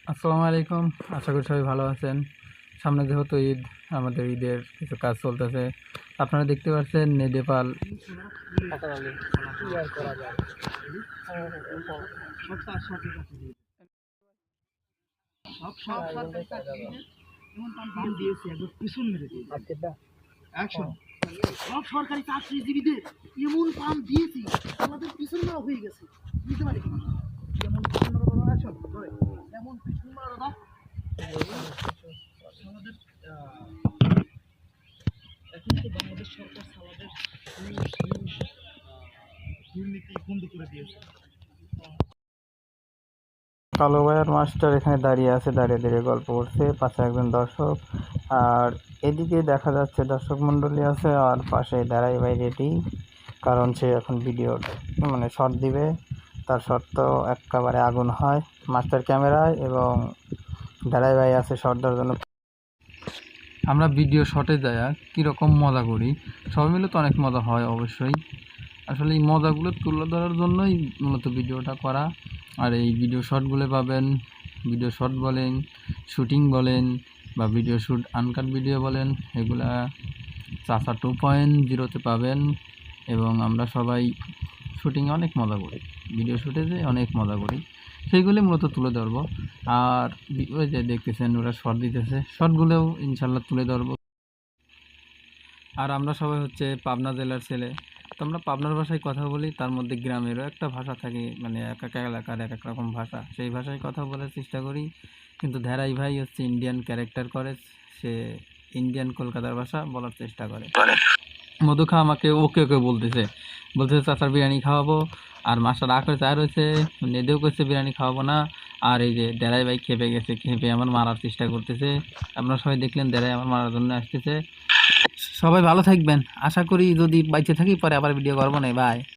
আসসালামু আলাইকুম, আশা করি সবাই ভালো আছেন। সামনে যেহেতু ঈদ, আমাদের ঈদের কিছু কাজ চলতেছে। আপনারা দেখতে পাচ্ছেন নেপাল সব সরকারি চাকরিজীবীদের এমন পাম্প দিয়েছি আমাদের পিছন মারা হয়ে গেছে, বুঝতে পারি যেমন পিছন মারা এমন পিছন মারা আমাদের এখন তো বাংলাদেশ সরকার সালাদের দুর্নীতি বন্ধ করে দিয়েছে। কালো ভাইয়ার মাস্টার এখানে দাঁড়িয়ে আছে, দাঁড়িয়ে দাঁড়িয়ে গল্প করছে, পাশে একজন দর্শক। আর এদিকে দেখা যাচ্ছে দর্শক মণ্ডলী আছে, আর পাশে দাঁড়াই ভাই রেডি, কারণ সে এখন ভিডিও মানে শর্ট দিবে। তার শর্ট তো একেবারে আগুন হয় মাস্টার ক্যামেরায়, এবং দাঁড়াই ভাই আছে শর্ট দেওয়ার জন্য। আমরা ভিডিও শটে যাই কীরকম মজা করি, সবাই মিলে তো অনেক মজা হয় অবশ্যই। আসলে এই মজাগুলো তুলে ধরার জন্যই মূলত ভিডিওটা করা। আর এই ভিডিও শটগুলো পাবেন, ভিডিও শট বলেন, শুটিং বলেন, বা ভিডিও শ্যুট আনকাট ভিডিও বলেন, এগুলা চাচা 2.0-তে পাবেন। এবং আমরা সবাই শুটিংয়ে অনেক মজা করি, ভিডিও শ্যুটে যে অনেক মজা করি, সেইগুলি মূলত তুলে ধরবো। আর ওই যে দেখতেছেন ওরা শর্ট দিতেছে, শর্টগুলোও ইনশাল্লাহ তুলে ধরবো। আর আমরা সবাই হচ্ছে পাবনা জেলার ছেলে, তো আমরা পাবনার ভাষায় কথা বলি, তার মধ্যে গ্রামেরও একটা ভাষা থাকে, মানে এক এক এলাকার এক এক রকম ভাষা, সেই ভাষায় কথা বলার চেষ্টা করি। কিন্তু ধ্যারাই ভাই হচ্ছে ইন্ডিয়ান ক্যারেক্টার করে, সে ইন্ডিয়ান কলকাতার ভাষা বলার চেষ্টা করে। মধুখা আমাকে ওকে ওকে বলতেছে চাচার বিরিয়ানি খাওয়াবো, আর মাস্টার রাগ করে চায় রয়েছে, নেদেও করছে বিরিয়ানি খাওয়াবো না। আর এই যে দেড়াই ভাই খেপে গেছে, খেপে আমার মারার চেষ্টা করতেছে। আপনারা সবাই দেখলেন দেড়াই আমার মারার জন্য আসতেছে। সবাই ভালো থাকবেন, আশা করি যদি বাইচে থাকি পরে আবার ভিডিও করবো না। বাই।